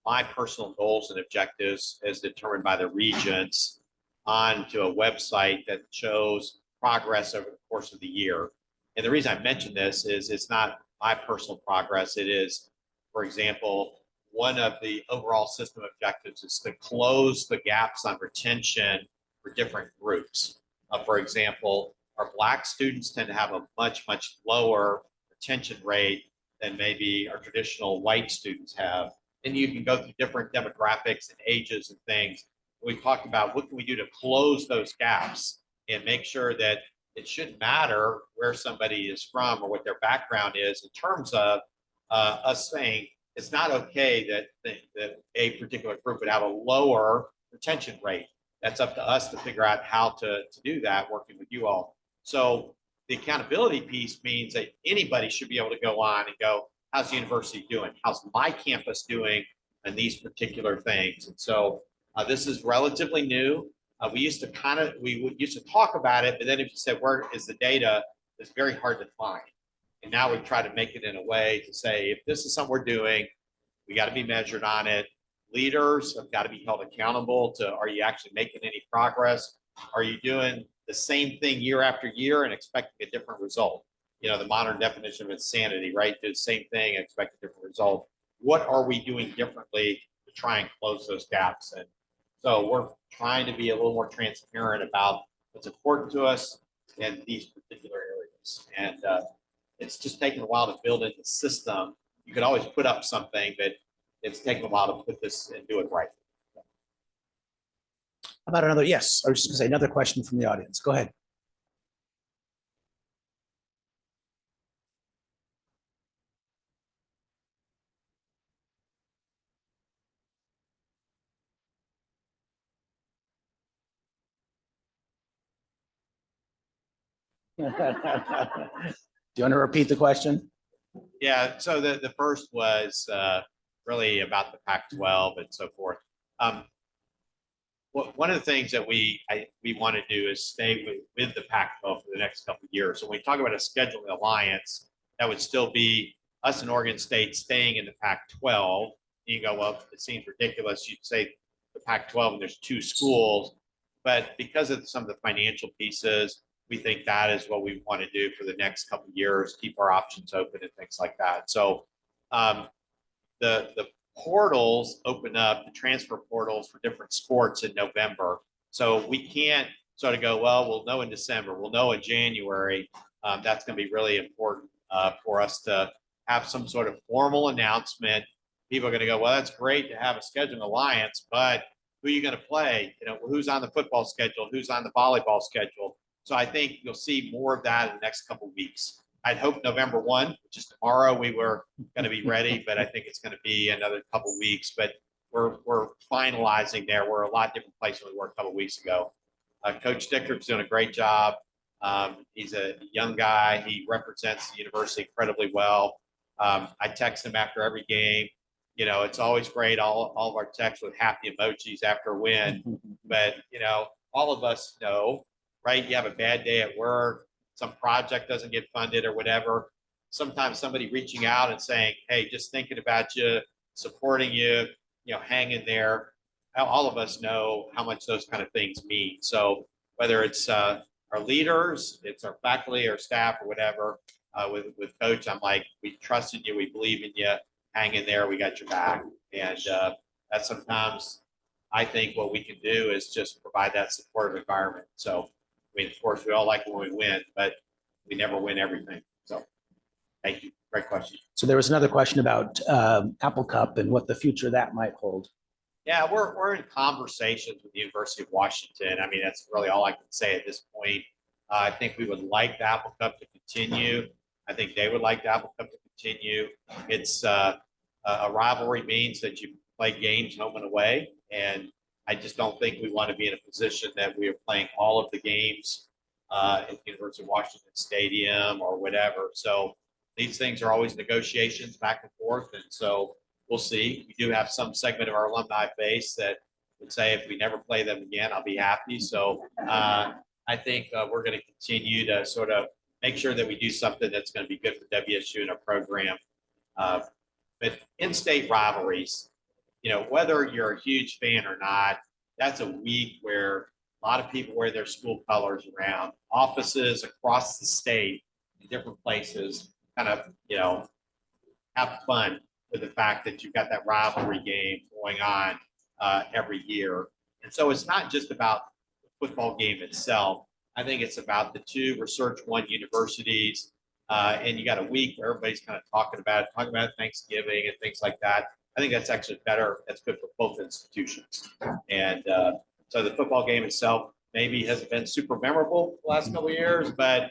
my personal goals and objectives as determined by the regents onto a website that shows progress over the course of the year. And the reason I mention this is it's not my personal progress. It is, for example, one of the overall system objectives is to close the gaps on retention for different groups. For example, our Black students tend to have a much, much lower retention rate than maybe our traditional white students have. And you can go through different demographics and ages and things. We talked about what can we do to close those gaps and make sure that it shouldn't matter where somebody is from or what their background is in terms of us saying it's not okay that a particular group would have a lower retention rate. That's up to us to figure out how to do that, working with you all. So the accountability piece means that anybody should be able to go on and go, how's the university doing? How's my campus doing in these particular things? And so this is relatively new. We used to talk about it, but then if you said, where is the data, it's very hard to find. And now we try to make it in a way to say, if this is something we're doing, we got to be measured on it. Leaders have got to be held accountable to, are you actually making any progress? Are you doing the same thing year after year and expecting a different result? You know, the modern definition of insanity, right? Do the same thing and expect a different result. What are we doing differently to try and close those gaps? And so we're trying to be a little more transparent about what's important to us in these particular areas. And it's just taken a while to build in the system. You could always put up something, but it's taken a while to put this and do it right. How about another? Yes, I was just going to say another question from the audience. Go ahead. Do you want to repeat the question? Yeah, so the first was really about the Pac-12 and so forth. One of the things that we want to do is stay with the Pac-12 for the next couple of years. So when we talk about a scheduling alliance, that would still be us and Oregon State staying in the Pac-12. You go, well, it seems ridiculous. You'd say the Pac-12 and there's two schools, but because of some of the financial pieces, we think that is what we want to do for the next couple of years, keep our options open and things like that. So the portals open up, the transfer portals for different sports in November. So we can't sort of go, well, we'll know in December, we'll know in January. That's going to be really important for us to have some sort of formal announcement. People are going to go, well, that's great to have a scheduling alliance, but who are you going to play? You know, who's on the football schedule? Who's on the volleyball schedule? So I think you'll see more of that in the next couple of weeks. I'd hope November 1, which is tomorrow, we were going to be ready, but I think it's going to be another couple of weeks. But we're finalizing there. We're a lot different place than we were a couple of weeks ago. Coach Dicker's doing a great job. He's a young guy. He represents the university incredibly well. I text him after every game. You know, it's always great. All of our texts with happy emojis after a win. But, you know, all of us know, right? You have a bad day at work, some project doesn't get funded or whatever. Sometimes somebody reaching out and saying, hey, just thinking about you, supporting you, you know, hang in there. All of us know how much those kind of things mean. So whether it's our leaders, it's our faculty or staff or whatever, with Coach, I'm like, we trust in you, we believe in you, hang in there, we got your back. And that's sometimes I think what we can do is just provide that supportive environment. So, I mean, of course, we all like when we win, but we never win everything. So thank you. Great question. So there was another question about Apple Cup and what the future of that might hold. Yeah, we're in conversations with the University of Washington. I mean, that's really all I can say at this point. I think we would like the Apple Cup to continue. I think they would like the Apple Cup to continue. It's a rivalry means that you play games home and away. And I just don't think we want to be in a position that we are playing all of the games at the University of Washington Stadium or whatever. So these things are always negotiations back and forth. And so we'll see. We do have some segment of our alumni base that would say if we never play them again, I'll be happy. So I think we're going to continue to sort of make sure that we do something that's going to be good for WSU and our program. But in-state rivalries, you know, whether you're a huge fan or not, that's a week where a lot of people wear their school colors around. Offices across the state in different places kind of, you know, have fun with the fact that you've got that rivalry game going on every year. And so it's not just about the football game itself. I think it's about the two Research One universities. And you got a week where everybody's kind of talking about Thanksgiving and things like that. I think that's actually better. That's good for both institutions. And so the football game itself maybe hasn't been super memorable the last couple of years, but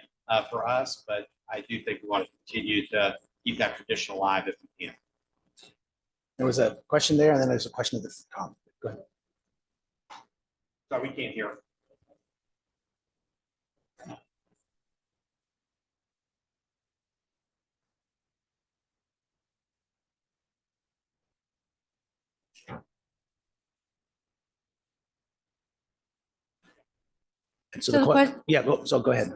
for us, but I do think we want to continue to keep that tradition alive if we can. There was a question there, and then there's a question at the top. Go ahead. Sorry, we can't hear. So So the the question, yeah, go ahead.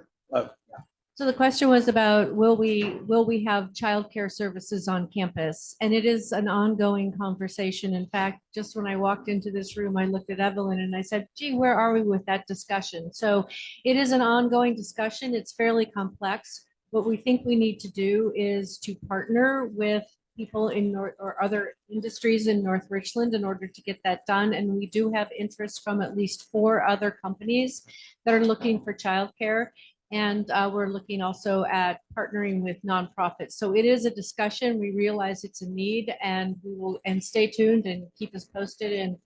So the question was about, will we have childcare services on campus? And it is an ongoing conversation. In fact, just when I walked into this room, I looked at Evelyn and I said, gee, where are we with that discussion? So it is an ongoing discussion. It's fairly complex. What we think we need to do is to partner with people in or other industries in North Richland in order to get that done. And we do have interest from at least 4 other companies that are looking for childcare. And we're looking also at partnering with nonprofits. So it is a discussion. We realize it's a need, and we will, and stay tuned and keep us posted. And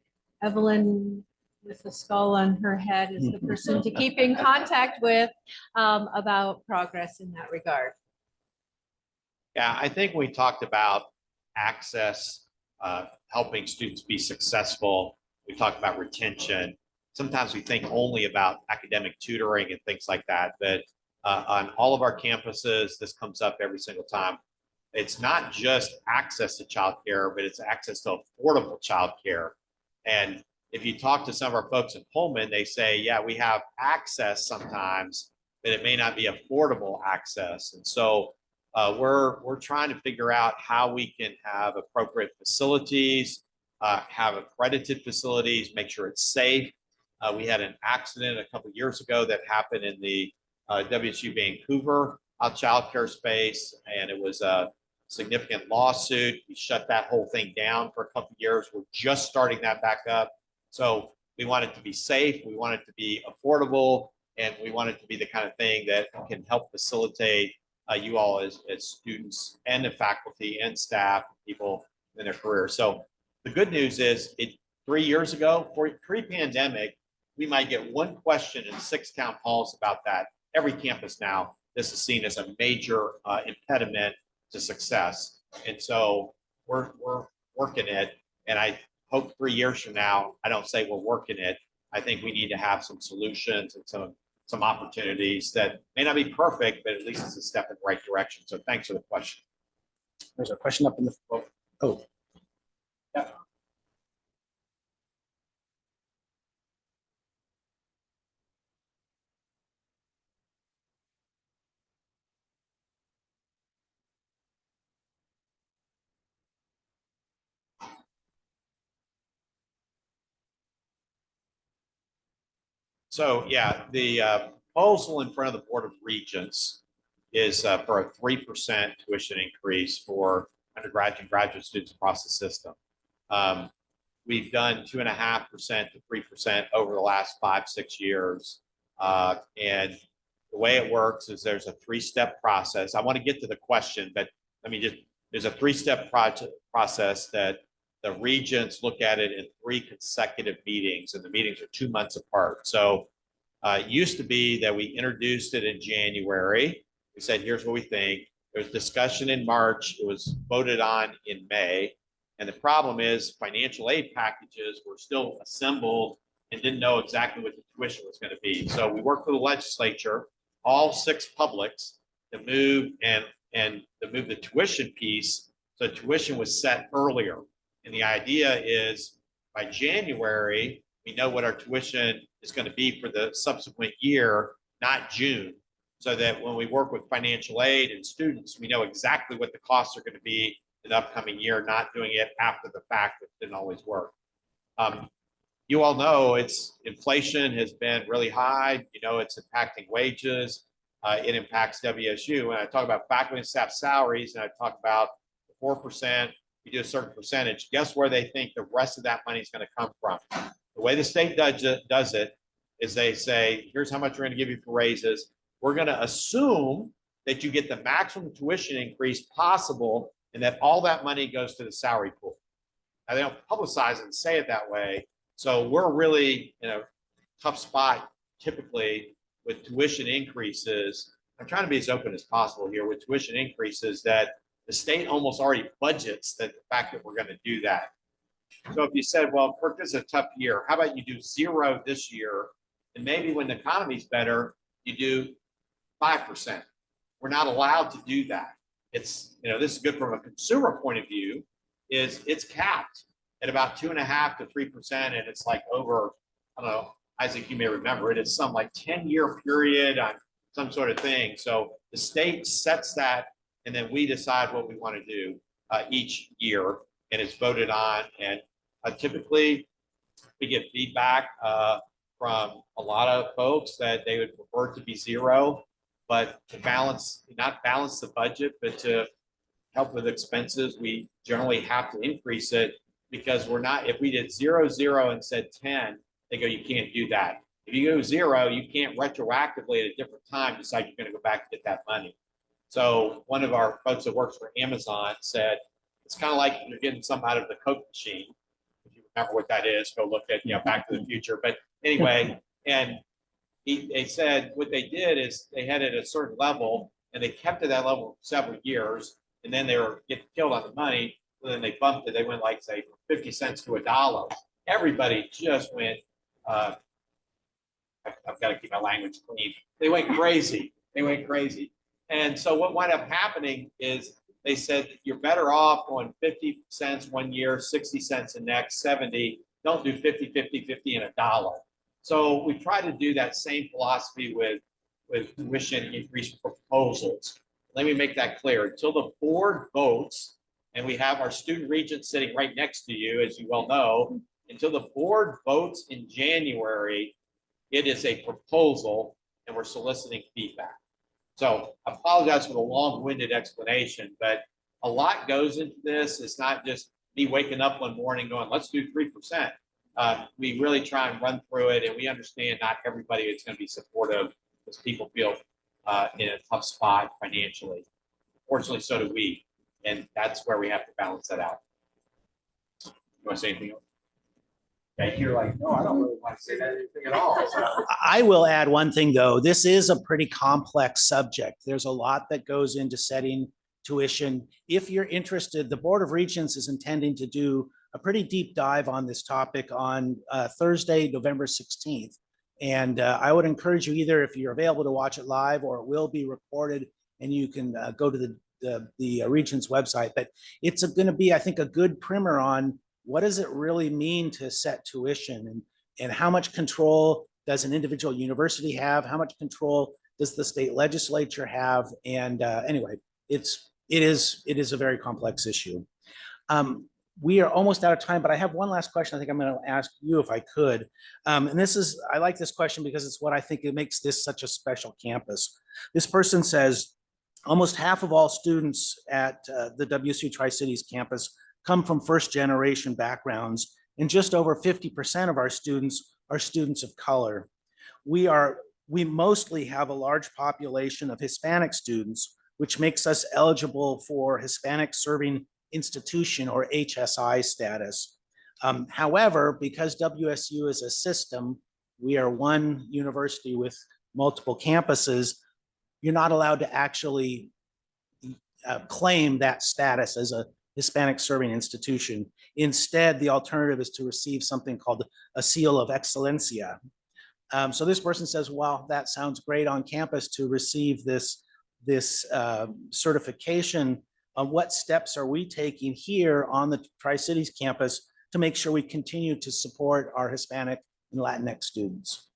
Evelyn with the skull on her head is the person to keep in contact with about progress in that regard. Yeah, I think we talked about access, helping students be successful. We talked about retention. Sometimes we think only about academic tutoring and things like that, but on all of our campuses, this comes up every single time. It's not just access to childcare, but it's access to affordable childcare. And if you talk to some of our folks in Pullman, they say, yeah, we have access sometimes, but it may not be affordable access. And so we're trying to figure out how we can have appropriate facilities, have accredited facilities, make sure it's safe. We had an accident a couple of years ago that happened in the WSU Vancouver childcare space, and it was a significant lawsuit. We shut that whole thing down for a couple of years. We're just starting that back up. So we want it to be safe. We want it to be affordable. And we want it to be the kind of thing that can help facilitate you all as students and the faculty and staff, people in their career. So the good news is 3 years ago, pre-pandemic, we might get one question in 6 town halls about that. Every campus now, this is seen as a major impediment to success. And so we're working it. And I hope 3 years from now, I don't say we're working it. I think we need to have some solutions and some opportunities that may not be perfect, but at least it's a step in the right direction. So thanks for the question. There's a question up in the, oh. Yeah. So yeah, the proposal in front of the Board of Regents is for a 3% tuition increase for undergraduate and graduate students across the system. We've done 2.5% to 3% over the last 5-6 years. And the way it works is there's a 3-step process. I want to get to the question, but there's a 3-step process that the regents look at it in 3 consecutive meetings, and the meetings are 2 months apart. So it used to be that we introduced it in January. We said, here's what we think. There was discussion in March. It was voted on in May. And the problem is financial aid packages were still assembled and didn't know exactly what the tuition was going to be. So we worked with the legislature, all 6 publics, to move the tuition piece. So tuition was set earlier. And the idea is by January, we know what our tuition is going to be for the subsequent year, not June, so that when we work with financial aid and students, we know exactly what the costs are going to be in the upcoming year, not doing it after the fact. That didn't always work. You all know inflation has been really high. You know, it's impacting wages. It impacts WSU. When I talk about faculty and staff salaries, and I talk about 4%, we do a certain percentage. Guess where they think the rest of that money is going to come from? The way the state does it is they say, here's how much we're going to give you for raises. We're going to assume that you get the maximum tuition increase possible and that all that money goes to the salary pool. Now, they don't publicize it and say it that way. So we're really in a tough spot typically with tuition increases. I'm trying to be as open as possible here with tuition increases that the state almost already budgets that the fact that we're going to do that. So if you said, well, Kirk, this is a tough year. How about you do 0 this year? And maybe when the economy's better, you do 5%. We're not allowed to do that. It's, this is good from a consumer point of view, is it's capped at about 2.5% to 3%. And it's like over, I don't know, Isaac, you may remember it. It's some like 10-year period on some sort of thing. So the state sets that, and then we decide what we want to do each year, and it's voted on. And typically we get feedback from a lot of folks that they would prefer it to be 0, but to not balance the budget, but to help with expenses, we generally have to increase it, because we're not, if we did 0, 0 and said 10, they go, you can't do that. If you go 0, you can't retroactively at a different time decide you're going to go back and get that money. So one of our folks that works for Amazon said, it's kind of like you're getting some out of the Coke machine. If you remember what that is, go look at, Back to the Future. But anyway, and they said what they did is they had it at a certain level and they kept it at that level for several years, and then they were getting killed on the money. So then they bumped it. They went like, say, from 50 cents to $1. Everybody just went, I've got to keep my language clean. They went crazy. They went crazy. And so what wound up happening is they said, you're better off going 50 cents one year, 60 cents the next, 70. Don't do 50, 50, 50 and $1. So we try to do that same philosophy with tuition increase proposals. Let me make that clear. Until the board votes, and we have our student regent sitting right next to you, as you well know, until the board votes in January, it is a proposal and we're soliciting feedback. So I apologize for the long-winded explanation, but a lot goes into this. It's not just me waking up one morning going, let's do 3%. We really try and run through it, and we understand not everybody is going to be supportive because people feel in a tough spot financially. Fortunately, so do we, and that's where we have to balance that out. You want to say anything else? Okay, you're like, no, I don't really want to say that anything at all. So. I will add one thing, though. This is a pretty complex subject. There's a lot that goes into setting tuition. If you're interested, the Board of Regents is intending to do a pretty deep dive on this topic on Thursday, November 16th. And I would encourage you, either if you're available to watch it live, or it will be recorded and you can go to the Regents website. But it's going to be, I think, a good primer on what does it really mean to set tuition, and how much control does an individual university have? How much control does the state legislature have? And anyway, it is a very complex issue. We are almost out of time, but I have one last question I think I'm going to ask you, if I could. And I like this question because it's what I think it makes this such a special campus. This person says, almost half of all students at the WSU Tri-Cities campus come from first-generation backgrounds, and just over 50% of our students are students of color. We mostly have a large population of Hispanic students, which makes us eligible for Hispanic Serving Institution, or HSI status. However, because WSU is a system, we are one university with multiple campuses, you're not allowed to actually claim that status as a Hispanic Serving Institution. Instead, the alternative is to receive something called a seal of excellencia. So this person says, well, that sounds great on campus to receive this certification. What steps are we taking here on the Tri-Cities campus to make sure we continue to support our Hispanic and Latinx students?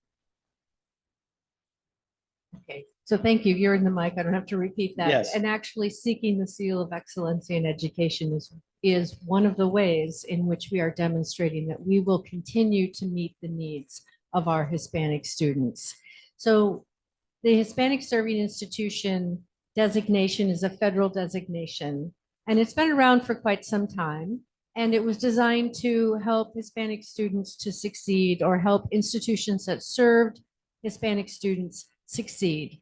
Okay, so thank you. You're in the mic. I don't have to repeat that. Yes. And actually seeking the seal of excellence in education is one of the ways in which we are demonstrating that we will continue to meet the needs of our Hispanic students. So the Hispanic Serving Institution designation is a federal designation, and it's been around for quite some time. And it was designed to help Hispanic students to succeed, or help institutions that served Hispanic students succeed.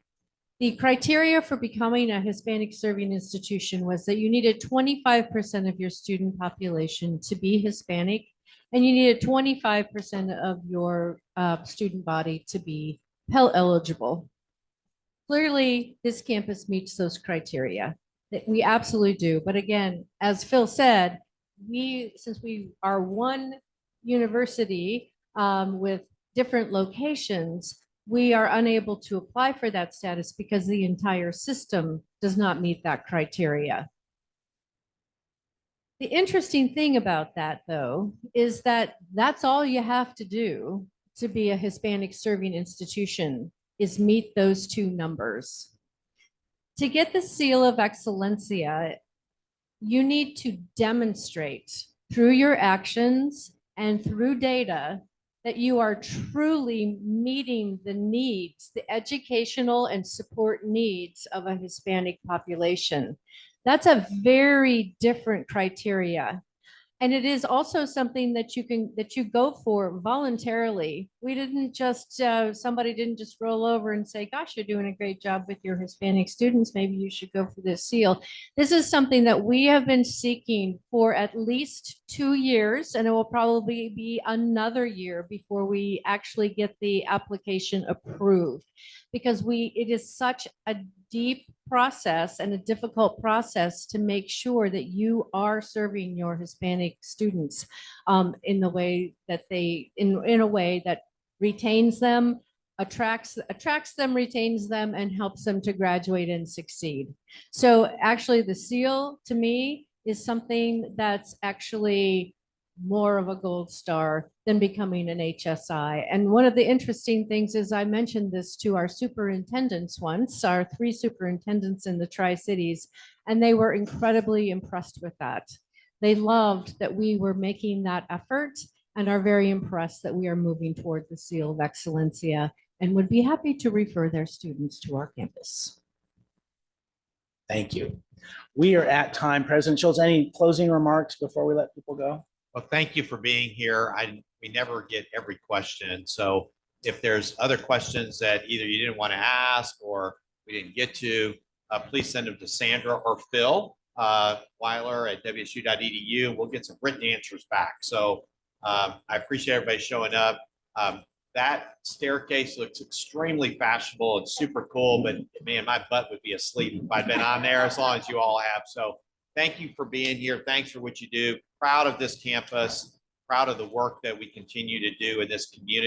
The criteria for becoming a Hispanic Serving Institution was that you needed 25% of your student population to be Hispanic, and you needed 25% of your student body to be Pell eligible. Clearly, this campus meets those criteria. That we absolutely do. But again, as Phil said, since we are one university with different locations, we are unable to apply for that status because the entire system does not meet that criteria. The interesting thing about that, though, is that that's all you have to do to be a Hispanic Serving Institution, is meet those two numbers. To get the seal of excellencia, you need to demonstrate through your actions and through data that you are truly meeting the needs, the educational and support needs of a Hispanic population. That's a very different criteria. And it is also something that you go for voluntarily. We didn't just, somebody didn't just roll over and say, gosh, you're doing a great job with your Hispanic students. Maybe you should go for this seal. This is something that we have been seeking for at least 2 years, and it will probably be another year before we actually get the application approved, because it is such a deep process and a difficult process to make sure that you are serving your Hispanic students in the way that in a way that retains them, attracts them, retains them, and helps them to graduate and succeed. So actually the seal to me is something that's actually more of a gold star than becoming an HSI. And one of the interesting things is I mentioned this to our superintendents once, our 3 superintendents in the Tri-Cities, and they were incredibly impressed with that. They loved that we were making that effort and are very impressed that we are moving toward the seal of excellencia, and would be happy to refer their students to our campus. Thank you. We are at time. President Schultz, any closing remarks before we let people go? Well, thank you for being here. We never get every question. So if there's other questions that either you didn't want to ask or we didn't get to, please send them to Sandra or Phil Weiler at wsu.edu. We'll get some written answers back. So I appreciate everybody showing up. That staircase looks extremely fashionable and super cool, but man, my butt would be asleep if I'd been on there as long as you all have. So thank you for being here. Thanks for what you do. Proud of this campus, proud of the work that we continue to do in this community.